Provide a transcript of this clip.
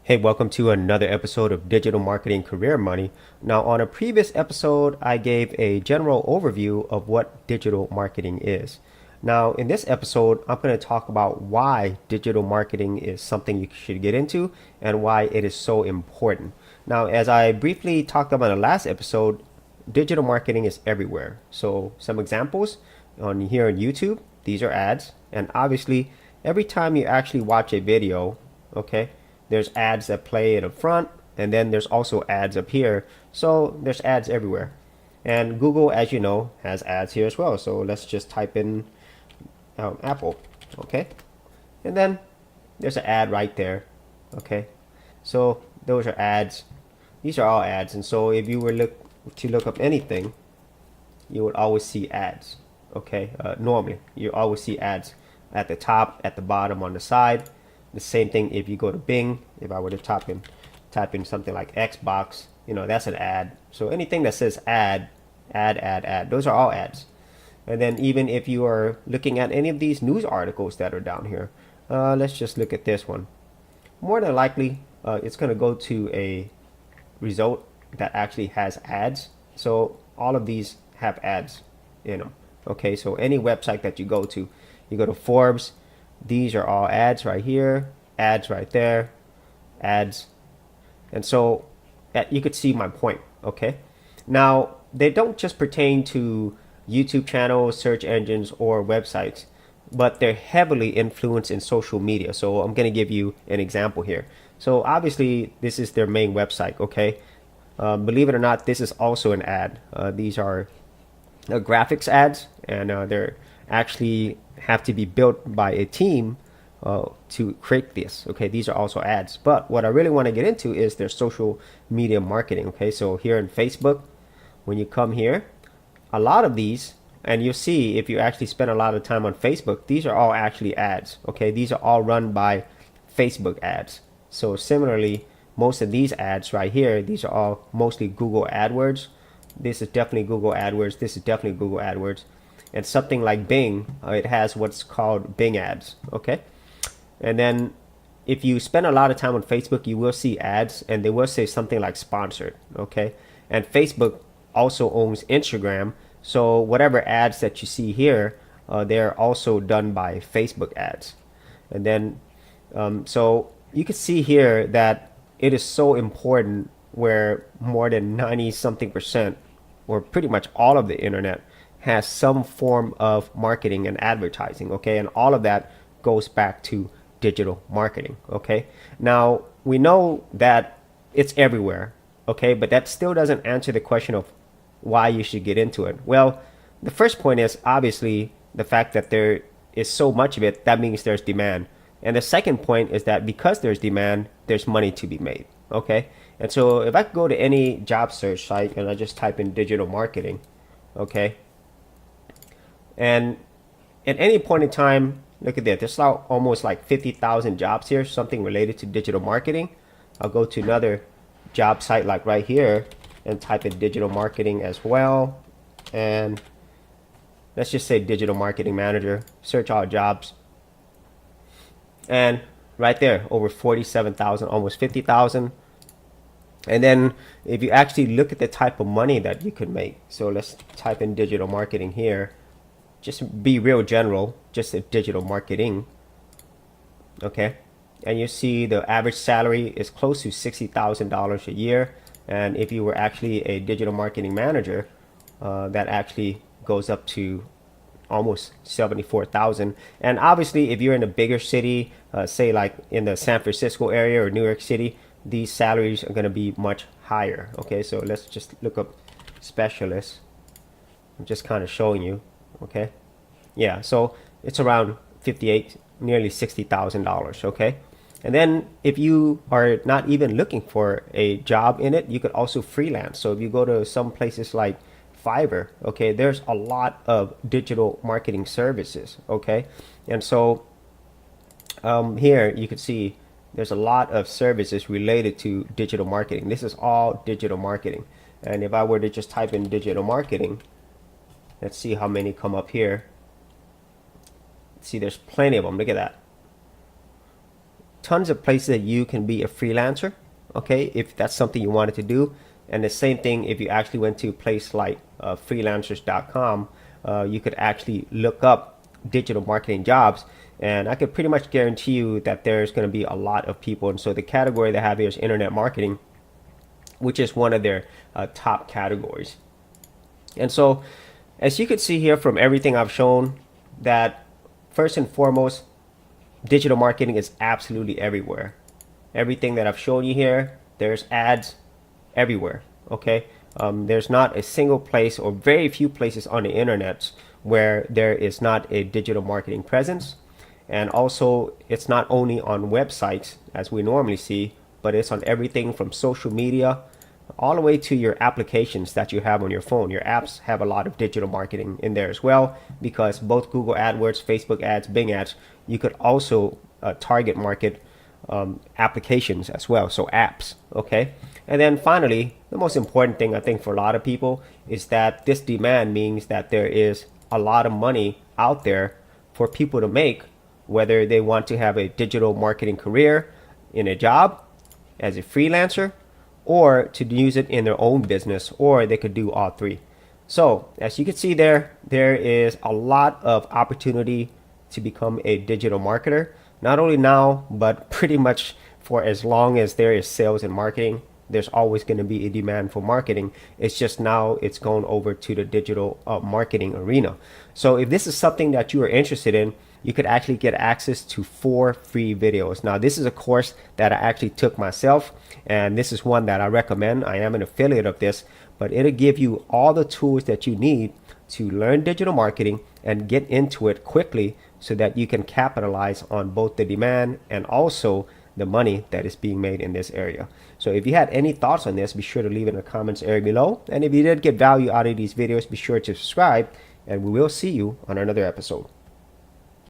Hey, welcome to another episode of Digital Marketing Career Money. Now, on a previous episode, I gave a general overview of what digital marketing is. Now, in this episode, I'm going to talk about why digital marketing is something you should get into and why it is so important. Now, as I briefly talked about in the last episode, digital marketing is everywhere. So, some examples on here on YouTube, these are ads, and obviously, every time you actually watch a video, okay, there's ads that play at the front, and then there's also ads up here. So there's ads everywhere. And Google, as you know, has ads here as well. So let's just type in Apple, okay? And then there's an ad right there, okay? So those are ads. These are all ads. And so if you were to look up anything, you would always see ads, okay? Normally, you always see ads at the top, at the bottom, on the side. The same thing if you go to Bing. If I were to type in something like Xbox, that's an ad. So anything that says ad, those are all ads. And then even if you are looking at any of these news articles that are down here, let's just look at this one. More than likely, it's going to go to a result that actually has ads. So all of these have ads in them. Okay, so any website that you go to Forbes, these are all ads right here, ads right there, ads. And so you could see my point, okay? Now, they don't just pertain to YouTube channels, search engines, or websites, but they're heavily influenced in social media. So I'm going to give you an example here. So obviously, this is their main website, okay? Believe it or not, this is also an ad. These are graphics ads, and they're actually have to be built by a team to create this. Okay, these are also ads. But what I really want to get into is their social media marketing. Okay, so here in Facebook, when you come here, a lot of these, and you'll see if you actually spend a lot of time on Facebook, these are all actually ads. Okay, these are all run by Facebook ads. So similarly, most of these ads right here, these are all mostly Google AdWords. This is definitely Google AdWords. This is definitely Google AdWords. And something like Bing, it has what's called Bing ads. Okay. And then if you spend a lot of time on Facebook, you will see ads and they will say something like sponsored. Okay. And Facebook also owns Instagram. So whatever ads that you see here, they're also done by Facebook ads. And then, so you can see here that it is so important where more than 90 something percent, or pretty much all of the internet, has some form of marketing and advertising. Okay. And all of that goes back to digital marketing. Okay. Now we know that it's everywhere. Okay. But that still doesn't answer the question of why you should get into it. Well, the first point is obviously the fact that there is so much of it, that means there's demand. And the second point is that because there's demand, there's money to be made. Okay. And so if I go to any job search site and I just type in digital marketing, okay, and at any point in time, look at that, there's almost like 50,000 jobs here, something related to digital marketing. I'll go to another job site like right here and type in digital marketing as well. And let's just say digital marketing manager, search all jobs. And right there, over 47,000, almost 50,000. And then if you actually look at the type of money that you could make, so let's type in digital marketing here, just be real general, just a digital marketing, okay, and you see the average salary is close to $60,000 a year. And if you were actually a digital marketing manager, that actually goes up to almost 74,000. And obviously if you're in a bigger city, say like in the San Francisco area or New York City, these salaries are going to be much higher. Okay, so let's just look up specialists. I'm just kind of showing you. Okay, yeah, so it's around 58, nearly $60,000. Okay, and then if you are not even looking for a job in it, you could also freelance. So if you go to some places like Fiverr, okay, there's a lot of digital marketing services. Okay, and so here you can see there's a lot of services related to digital marketing. This is all digital marketing. And if I were to just type in digital marketing, let's see how many come up here. See, there's plenty of them. Look at that. tons of places that you can be a freelancer, okay, if that's something you wanted to do. And the same thing if you actually went to a place like freelancers.com, you could actually look up digital marketing jobs, and I could pretty much guarantee you that there's going to be a lot of people. And so the category they have here is internet marketing, which is one of their top categories. And so as you can see here from everything I've shown, that first and foremost, digital marketing is absolutely everywhere. Everything that I've shown you here, there's ads everywhere, okay? There's not a single place or very few places on the internet where there is not a digital marketing presence. And also, it's not only on websites as we normally see, but it's on everything from social media all the way to your applications that you have on your phone. Your apps have a lot of digital marketing in there as well, because both Google AdWords, Facebook ads, Bing ads, you could also target market applications as well, so apps, okay? And then finally, the most important thing I think for a lot of people is that this demand means that there is a lot of money out there for people to make, whether they want to have a digital marketing career in a job as a freelancer, or to use it in their own business, or they could do all three. So as you can see there is a lot of opportunity to become a digital marketer, not only now, but pretty much for as long as there is sales and marketing. There's always going to be a demand for marketing. It's just now it's going over to the digital marketing arena. So if this is something that you are interested in, you could actually get access to 4 free videos. Now, this is a course that I actually took myself, and this is one that I recommend. I am an affiliate of this, but it'll give you all the tools that you need to learn digital marketing and get into it quickly so that you can capitalize on both the demand and also the money that is being made in this area. So if you had any thoughts on this, be sure to leave it in the comments area below. And if you did get value out of these videos, be sure to subscribe, and we will see you on another episode.